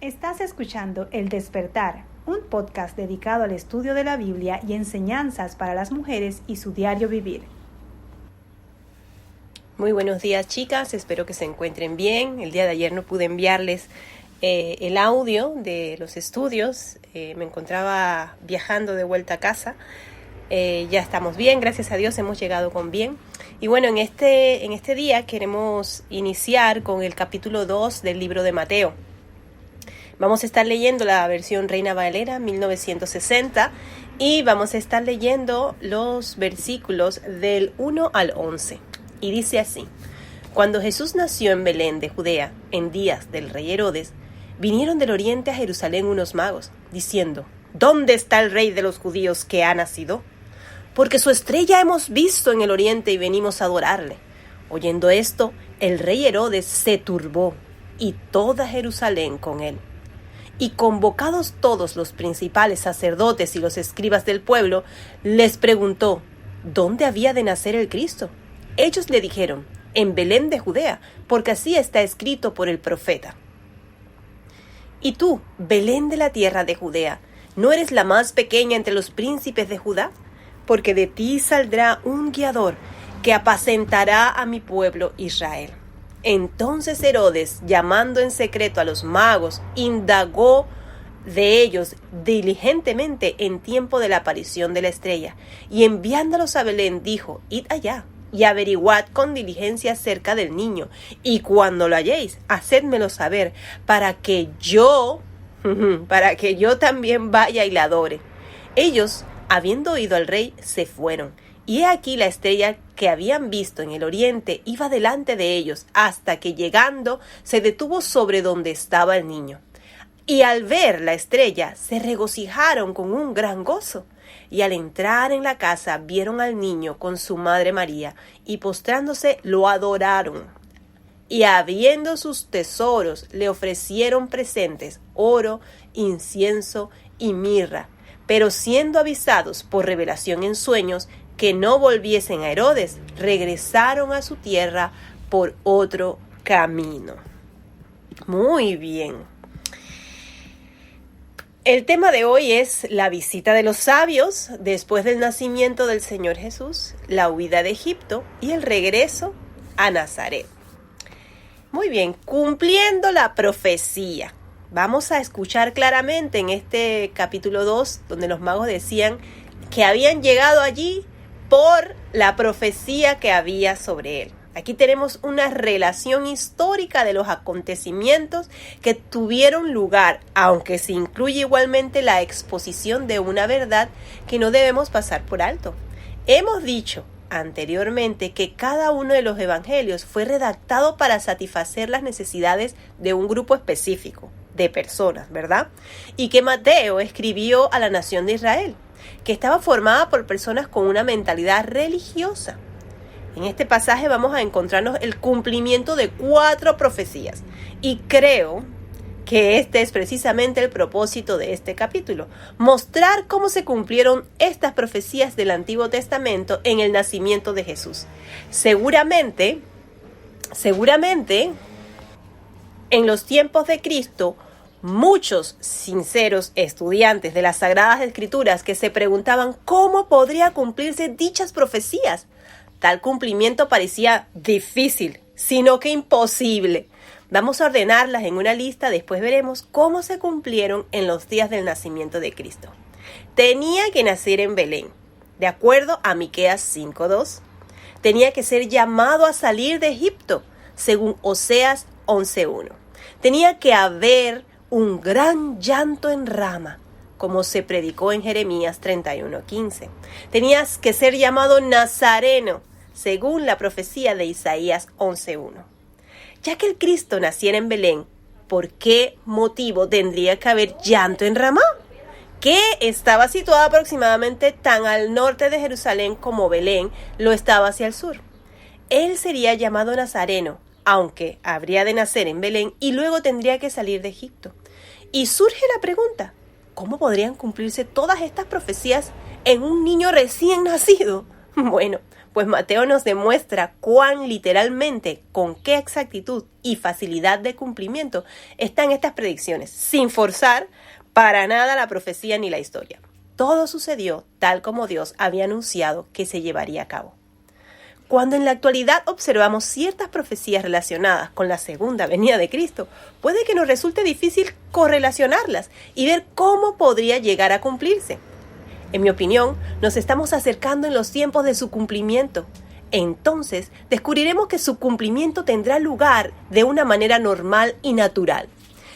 Estás escuchando El Despertar, un podcast dedicado al estudio de la Biblia y enseñanzas para las mujeres y su diario vivir. Muy buenos días, chicas, espero que se encuentren bien. El día de ayer no pude enviarles el audio de los estudios, me encontraba viajando de vuelta a casa. Ya estamos bien, gracias a Dios hemos llegado con bien. Y bueno, en este día queremos iniciar con el capítulo 2 del libro de Mateo. Vamos a estar leyendo la versión Reina Valera 1960 y vamos a estar leyendo los versículos del 1 al 11. Y dice así: Cuando Jesús nació en Belén de Judea, en días del rey Herodes, vinieron del oriente a Jerusalén unos magos, diciendo: ¿Dónde está el rey de los judíos que ha nacido? Porque su estrella hemos visto en el oriente y venimos a adorarle. Oyendo esto, el rey Herodes se turbó, y toda Jerusalén con él. Y convocados todos los principales sacerdotes y los escribas del pueblo, les preguntó: ¿dónde había de nacer el Cristo? Ellos le dijeron: en Belén de Judea, porque así está escrito por el profeta. Y tú, Belén de la tierra de Judea, ¿no eres la más pequeña entre los príncipes de Judá? Porque de ti saldrá un guiador que apacentará a mi pueblo Israel. Entonces Herodes, llamando en secreto a los magos, indagó de ellos diligentemente en tiempo de la aparición de la estrella, y enviándolos a Belén dijo: id allá y averiguad con diligencia acerca del niño, y cuando lo halléis, hacedmelo saber, para que yo también vaya y la adore. Ellos, habiendo oído al rey, se fueron. Y he aquí la estrella que habían visto en el oriente iba delante de ellos, hasta que llegando se detuvo sobre donde estaba el niño. Y al ver la estrella se regocijaron con un gran gozo. Y al entrar en la casa vieron al niño con su madre María, y postrándose lo adoraron. Y abriendo sus tesoros le ofrecieron presentes, oro, incienso y mirra. Pero siendo avisados por revelación en sueños que no volviesen a Herodes, regresaron a su tierra por otro camino. Muy bien. El tema de hoy es la visita de los sabios después del nacimiento del Señor Jesús, la huida de Egipto y el regreso a Nazaret. Muy bien, cumpliendo la profecía. Vamos a escuchar claramente en este capítulo 2, donde los magos decían que habían llegado allí por la profecía que había sobre él. Aquí tenemos una relación histórica de los acontecimientos que tuvieron lugar, aunque se incluye igualmente la exposición de una verdad que no debemos pasar por alto. Hemos dicho anteriormente que cada uno de los evangelios fue redactado para satisfacer las necesidades de un grupo específico de personas, ¿verdad? Y que Mateo escribió a la nación de Israel, que estaba formada por personas con una mentalidad religiosa. En este pasaje vamos a encontrarnos el cumplimiento de 4 profecías, y creo que este es precisamente el propósito de este capítulo: mostrar cómo se cumplieron estas profecías del Antiguo Testamento en el nacimiento de Jesús. Seguramente, en los tiempos de Cristo, muchos sinceros estudiantes de las Sagradas Escrituras que se preguntaban cómo podría cumplirse dichas profecías. Tal cumplimiento parecía difícil, sino que imposible. Vamos a ordenarlas en una lista, después veremos cómo se cumplieron en los días del nacimiento de Cristo. Tenía que nacer en Belén, de acuerdo a Miqueas 5:2. Tenía que ser llamado a salir de Egipto, según Oseas 11:1. Tenía que haber un gran llanto en Rama, como se predicó en Jeremías 31:15. Tenías que ser llamado Nazareno, según la profecía de Isaías 11:1. Ya que el Cristo naciera en Belén, ¿por qué motivo tendría que haber llanto en Ramá, que estaba situada aproximadamente tan al norte de Jerusalén como Belén lo estaba hacia el sur? Él sería llamado Nazareno, aunque habría de nacer en Belén y luego tendría que salir de Egipto. Y surge la pregunta: ¿cómo podrían cumplirse todas estas profecías en un niño recién nacido? Bueno, pues Mateo nos demuestra cuán literalmente, con qué exactitud y facilidad de cumplimiento están estas predicciones, sin forzar para nada la profecía ni la historia. Todo sucedió tal como Dios había anunciado que se llevaría a cabo. Cuando en la actualidad observamos ciertas profecías relacionadas con la segunda venida de Cristo, puede que nos resulte difícil correlacionarlas y ver cómo podría llegar a cumplirse. En mi opinión, nos estamos acercando en los tiempos de su cumplimiento. Entonces, descubriremos que su cumplimiento tendrá lugar de una manera normal y natural.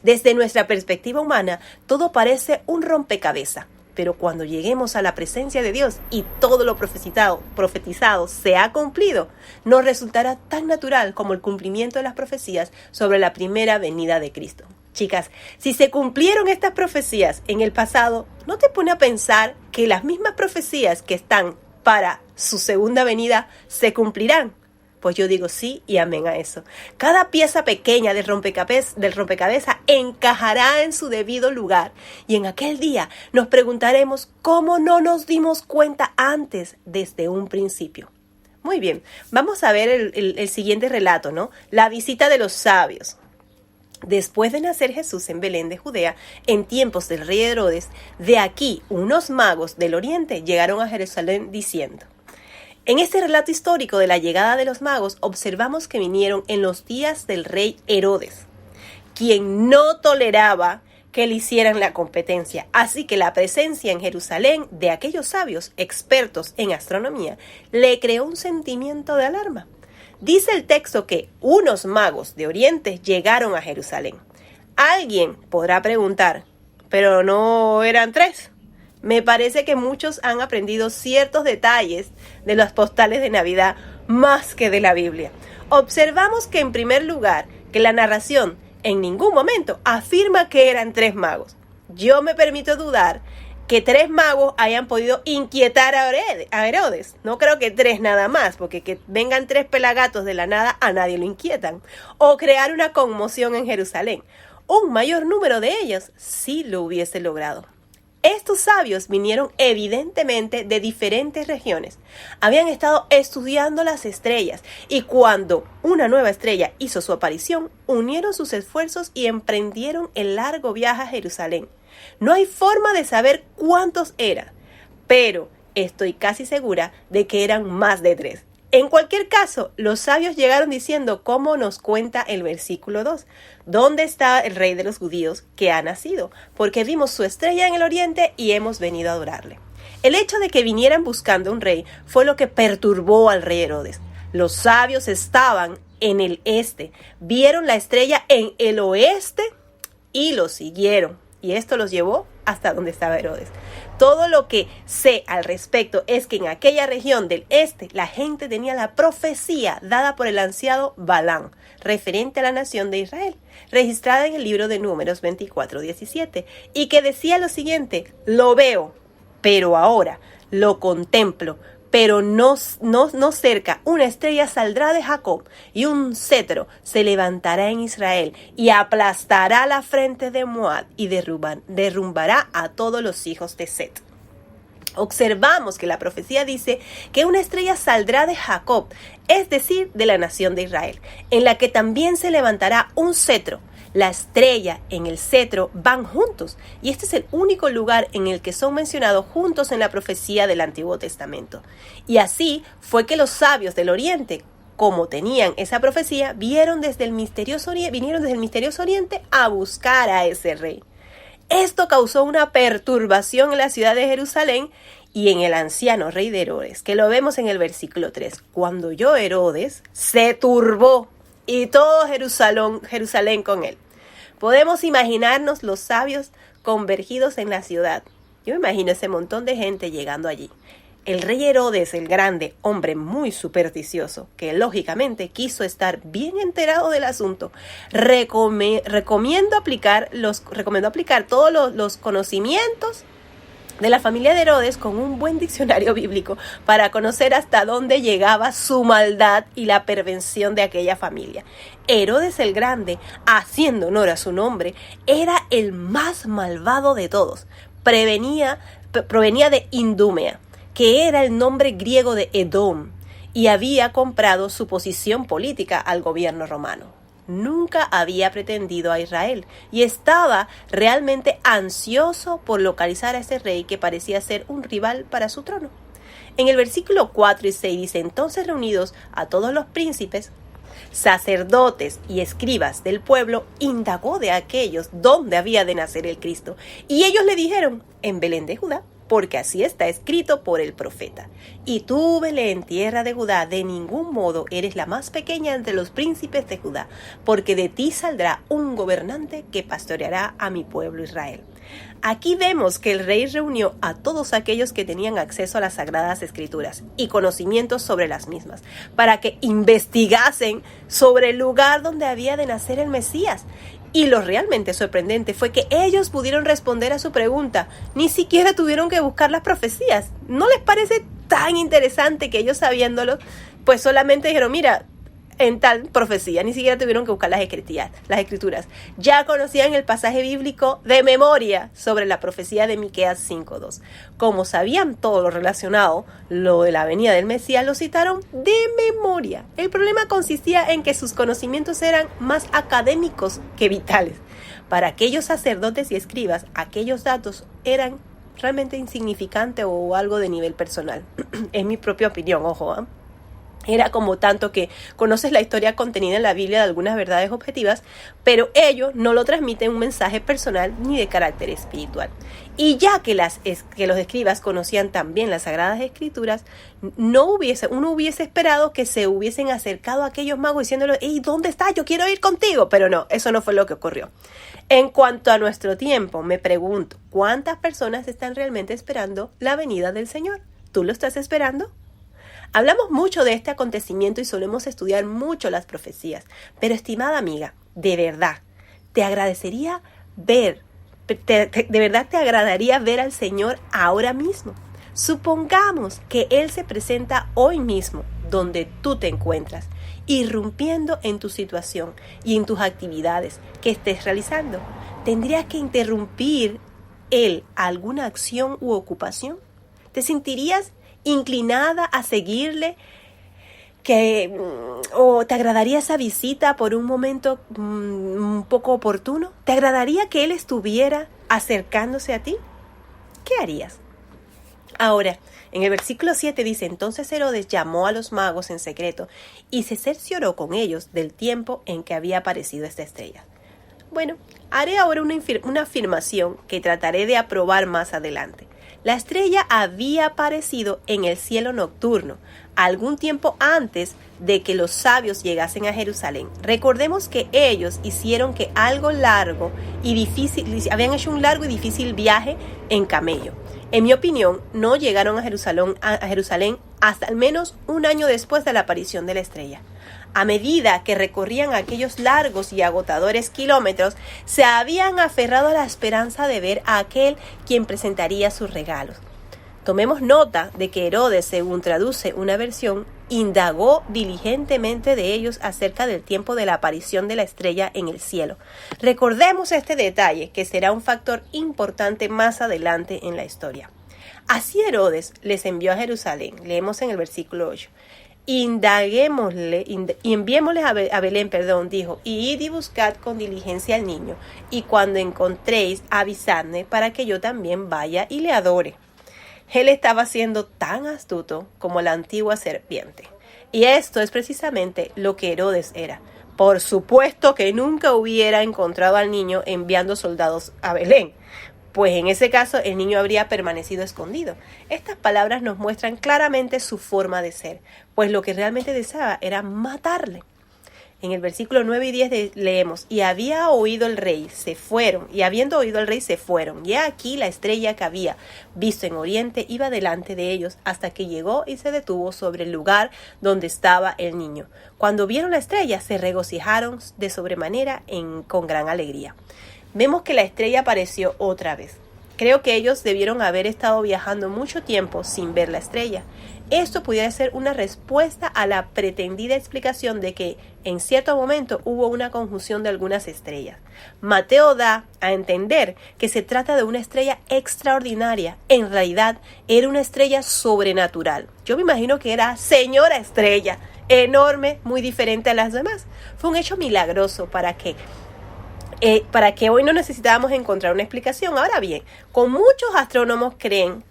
Desde nuestra perspectiva humana, todo parece un rompecabezas. Pero cuando lleguemos a la presencia de Dios y todo lo profetizado se ha cumplido, nos resultará tan natural como el cumplimiento de las profecías sobre la primera venida de Cristo. Chicas, si se cumplieron estas profecías en el pasado, ¿no te pone a pensar que las mismas profecías que están para su segunda venida se cumplirán? Pues yo digo sí y amén a eso. Cada pieza pequeña del rompecabezas encajará en su debido lugar. Y en aquel día nos preguntaremos cómo no nos dimos cuenta antes desde un principio. Muy bien, vamos a ver el siguiente relato, ¿no? La visita de los sabios. Después de nacer Jesús en Belén de Judea, en tiempos del rey Herodes, de aquí unos magos del oriente llegaron a Jerusalén diciendo: en este relato histórico de la llegada de los magos, observamos que vinieron en los días del rey Herodes, quien no toleraba que le hicieran la competencia. Así que la presencia en Jerusalén de aquellos sabios expertos en astronomía le creó un sentimiento de alarma. Dice el texto que unos magos de Oriente llegaron a Jerusalén. Alguien podrá preguntar, ¿pero no eran 3? Me parece que muchos han aprendido ciertos detalles de las postales de Navidad más que de la Biblia. Observamos que en primer lugar, que la narración en ningún momento afirma que eran 3 magos. Yo me permito dudar que 3 magos hayan podido inquietar a Herodes. No creo que 3 nada más, porque que vengan 3 pelagatos de la nada a nadie lo inquietan. O crear una conmoción en Jerusalén. Un mayor número de ellos sí lo hubiese logrado. Estos sabios vinieron evidentemente de diferentes regiones. Habían estado estudiando las estrellas y cuando una nueva estrella hizo su aparición, unieron sus esfuerzos y emprendieron el largo viaje a Jerusalén. No hay forma de saber cuántos eran, pero estoy casi segura de que eran más de 3. En cualquier caso, los sabios llegaron diciendo cómo nos cuenta el versículo 2. ¿Dónde está el rey de los judíos que ha nacido? Porque vimos su estrella en el oriente y hemos venido a adorarle. El hecho de que vinieran buscando un rey fue lo que perturbó al rey Herodes. Los sabios estaban en el este, vieron la estrella en el oeste y lo siguieron. Y esto los llevó hasta donde estaba Herodes. Todo lo que sé al respecto es que en aquella región del este la gente tenía la profecía dada por el anciano Balaam, referente a la nación de Israel, registrada en el libro de Números 24:17, y que decía lo siguiente: lo veo, pero ahora lo contemplo, pero no cerca. Una estrella saldrá de Jacob y un cetro se levantará en Israel y aplastará la frente de Moab y derrumbará a todos los hijos de Set. Observamos que la profecía dice que una estrella saldrá de Jacob, es decir, de la nación de Israel, en la que también se levantará un cetro. La estrella en el cetro van juntos y este es el único lugar en el que son mencionados juntos en la profecía del Antiguo Testamento. Y así fue que los sabios del Oriente, como tenían esa profecía, vinieron desde el misterioso Oriente a buscar a ese rey. Esto causó una perturbación en la ciudad de Jerusalén y en el anciano rey de Herodes, que lo vemos en el versículo 3. Cuando oyó Herodes, se turbó y todo Jerusalén con él. Podemos imaginarnos los sabios convergidos en la ciudad. Yo imagino ese montón de gente llegando allí. El rey Herodes el Grande, hombre muy supersticioso, que lógicamente quiso estar bien enterado del asunto, recomendó aplicar todos los conocimientos de la familia de Herodes con un buen diccionario bíblico para conocer hasta dónde llegaba su maldad y la pervención de aquella familia. Herodes el Grande, haciendo honor a su nombre, era el más malvado de todos. Provenía de Idumea, que era el nombre griego de Edom, y había comprado su posición política al gobierno romano. Nunca había pretendido a Israel y estaba realmente ansioso por localizar a ese rey que parecía ser un rival para su trono. En el versículo 4 y 6 dice: entonces reunidos a todos los príncipes, sacerdotes y escribas del pueblo, indagó de aquellos dónde había de nacer el Cristo. Y ellos le dijeron: en Belén de Judá, porque así está escrito por el profeta. Y tú, Belén, tierra de Judá, de ningún modo eres la más pequeña entre los príncipes de Judá, porque de ti saldrá un gobernante que pastoreará a mi pueblo Israel. Aquí vemos que el rey reunió a todos aquellos que tenían acceso a las Sagradas Escrituras y conocimientos sobre las mismas, para que investigasen sobre el lugar donde había de nacer el Mesías. Y lo realmente sorprendente fue que ellos pudieron responder a su pregunta. Ni siquiera tuvieron que buscar las profecías. ¿No les parece tan interesante que ellos, sabiéndolo, pues solamente dijeron: mira, en tal profecía? Ni siquiera tuvieron que buscar las escrituras. Ya conocían el pasaje bíblico de memoria sobre la profecía de Miqueas 5:2. Como sabían todo lo relacionado, lo de la venida del Mesías, lo citaron de memoria. El problema consistía en que sus conocimientos eran más académicos que vitales. Para aquellos sacerdotes y escribas, aquellos datos eran realmente insignificantes o algo de nivel personal. Es mi propia opinión, ojo, ¿eh? Era como tanto que conoces la historia contenida en la Biblia de algunas verdades objetivas, pero ello no lo transmite un mensaje personal ni de carácter espiritual. Y ya que los escribas conocían también las Sagradas Escrituras, uno hubiese esperado que se hubiesen acercado a aquellos magos diciéndole: hey, ¿dónde estás? Yo quiero ir contigo. Pero no, eso no fue lo que ocurrió. En cuanto a nuestro tiempo, me pregunto, ¿cuántas personas están realmente esperando la venida del Señor? ¿Tú lo estás esperando? Hablamos mucho de este acontecimiento y solemos estudiar mucho las profecías, pero estimada amiga, de verdad, ¿te agradaría ver al Señor ahora mismo? Supongamos que Él se presenta hoy mismo donde tú te encuentras, irrumpiendo en tu situación y en tus actividades que estés realizando. ¿Tendrías que interrumpir Él alguna acción u ocupación? ¿Te sentirías inclinada a seguirle? ¿O te agradaría esa visita por un momento un poco oportuno? ¿Te agradaría que Él estuviera acercándose a ti? ¿Qué harías? Ahora, en el versículo 7 dice: entonces Herodes llamó a los magos en secreto y se cercioró con ellos del tiempo en que había aparecido esta estrella. Bueno, haré ahora una afirmación que trataré de aprobar más adelante. La estrella había aparecido en el cielo nocturno, algún tiempo antes de que los sabios llegasen a Jerusalén. Recordemos que ellos hicieron habían hecho un largo y difícil viaje en camello. En mi opinión, no llegaron a Jerusalén hasta al menos un año después de la aparición de la estrella. A medida que recorrían aquellos largos y agotadores kilómetros, se habían aferrado a la esperanza de ver a aquel quien presentaría sus regalos. Tomemos nota de que Herodes, según traduce una versión, indagó diligentemente de ellos acerca del tiempo de la aparición de la estrella en el cielo. Recordemos este detalle, que será un factor importante más adelante en la historia. Así Herodes les envió a Jerusalén. Leemos en el versículo 8. Enviémosles a Belén, dijo, y id y buscad con diligencia al niño, y cuando encontréis, avisadme para que yo también vaya y le adore. Él estaba siendo tan astuto como la antigua serpiente. Y esto es precisamente lo que Herodes era. Por supuesto que nunca hubiera encontrado al niño enviando soldados a Belén, pues en ese caso el niño habría permanecido escondido. Estas palabras nos muestran claramente su forma de ser, pues lo que realmente deseaba era matarle. En el versículo 9 y 10 leemos: y habiendo oído el rey, se fueron. Y aquí la estrella que había visto en oriente iba delante de ellos, hasta que llegó y se detuvo sobre el lugar donde estaba el niño. Cuando vieron la estrella, se regocijaron de sobremanera con gran alegría. Vemos que la estrella apareció otra vez. Creo que ellos debieron haber estado viajando mucho tiempo sin ver la estrella. esto pudiera ser una respuesta a la pretendida explicación de que en cierto momento hubo una conjunción de algunas estrellas. Mateo da a entender que se trata de una estrella extraordinaria. En realidad era una estrella sobrenatural. Yo me imagino que era señora estrella, enorme, muy diferente a las demás. Fue un hecho milagroso para que hoy no necesitábamos encontrar una explicación. Ahora bien, muchos astrónomos creen,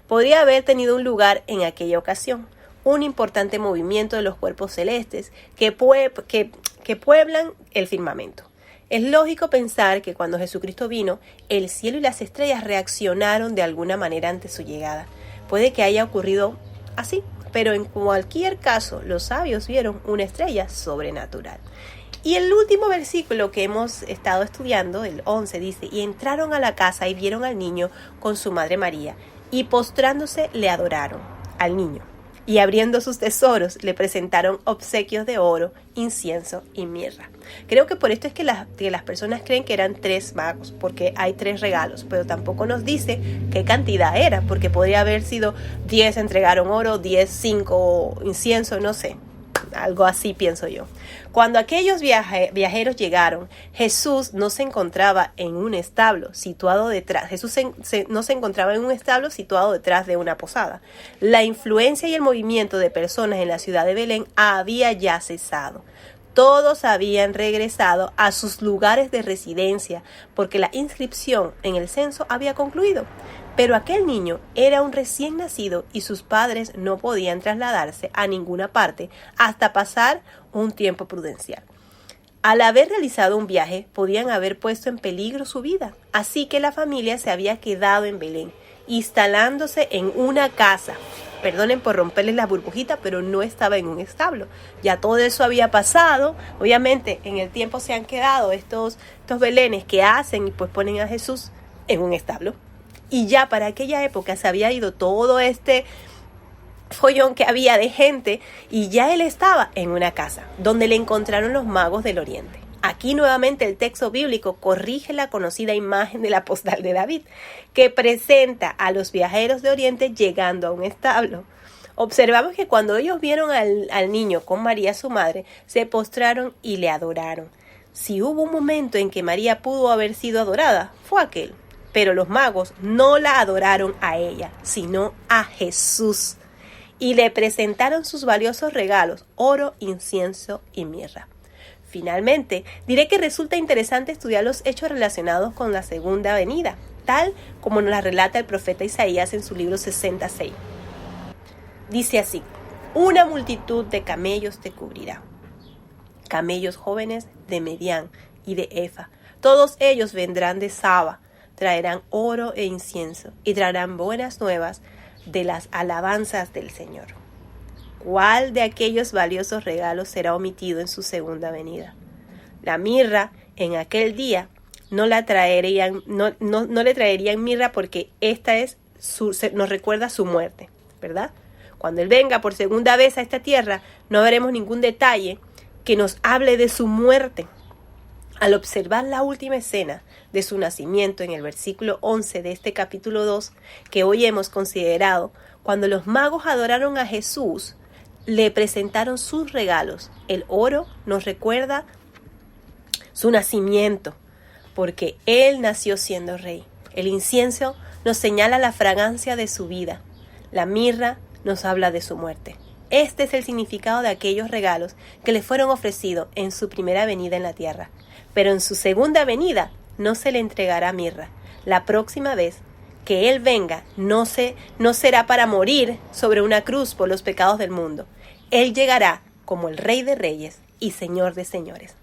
podría haber tenido un lugar en aquella ocasión, un importante movimiento de los cuerpos celestes que pueblan el firmamento. Es lógico pensar que cuando Jesucristo vino, el cielo y las estrellas reaccionaron de alguna manera ante su llegada. Puede que haya ocurrido así, pero en cualquier caso, los sabios vieron una estrella sobrenatural. Y el último versículo que hemos estado estudiando, el 11, dice: y entraron a la casa y vieron al niño con su madre María, y postrándose le adoraron al niño. Y abriendo sus tesoros le presentaron obsequios de oro, incienso y mirra. Creo que por esto es que las personas creen que eran 3 magos, porque hay 3 regalos, pero tampoco nos dice qué cantidad era, porque podría haber sido 10 entregaron oro, 10, 5 incienso, no sé. Algo así pienso yo. Cuando aquellos viajeros llegaron, Jesús no se encontraba en un establo situado detrás. No se encontraba en un establo situado detrás de una posada. La influencia y el movimiento de personas en la ciudad de Belén había ya cesado. Todos habían regresado a sus lugares de residencia porque la inscripción en el censo había concluido. Pero aquel niño era un recién nacido y sus padres no podían trasladarse a ninguna parte hasta pasar un tiempo prudencial. Al haber realizado un viaje, podían haber puesto en peligro su vida. Así que la familia se había quedado en Belén, instalándose en una casa. Perdonen por romperles la burbujita, pero no estaba en un establo. Ya todo eso había pasado. Obviamente, en el tiempo se han quedado estos belenes que hacen y pues ponen a Jesús en un establo. Y ya para aquella época se había ido todo este follón que había de gente y ya él estaba en una casa donde le encontraron los magos del oriente. Aquí nuevamente el texto bíblico corrige la conocida imagen de la postal de David, que presenta a los viajeros de oriente llegando a un establo. Observamos que cuando ellos vieron al niño con María su madre, se postraron y le adoraron. Si hubo un momento en que María pudo haber sido adorada, fue aquel. Pero los magos no la adoraron a ella, sino a Jesús. Y le presentaron sus valiosos regalos, oro, incienso y mirra. Finalmente, diré que resulta interesante estudiar los hechos relacionados con la segunda venida, tal como nos la relata el profeta Isaías en su libro 66. Dice así: una multitud de camellos te cubrirá, camellos jóvenes de Medián y de Efa. Todos ellos vendrán de Saba, traerán oro e incienso y traerán buenas nuevas de las alabanzas del Señor. ¿Cuál de aquellos valiosos regalos será omitido en su segunda venida? La mirra en aquel día no le traerían mirra porque esta nos recuerda su muerte, ¿verdad? Cuando Él venga por segunda vez a esta tierra, no veremos ningún detalle que nos hable de su muerte. Al observar la última escena de su nacimiento en el versículo 11 de este capítulo 2, que hoy hemos considerado, cuando los magos adoraron a Jesús, le presentaron sus regalos. El oro nos recuerda su nacimiento, porque Él nació siendo rey. El incienso nos señala la fragancia de su vida. La mirra nos habla de su muerte. Este es el significado de aquellos regalos que le fueron ofrecidos en su primera venida en la tierra. Pero en su segunda venida no se le entregará mirra. La próxima vez que Él venga no será para morir sobre una cruz por los pecados del mundo. Él llegará como el Rey de Reyes y Señor de Señores.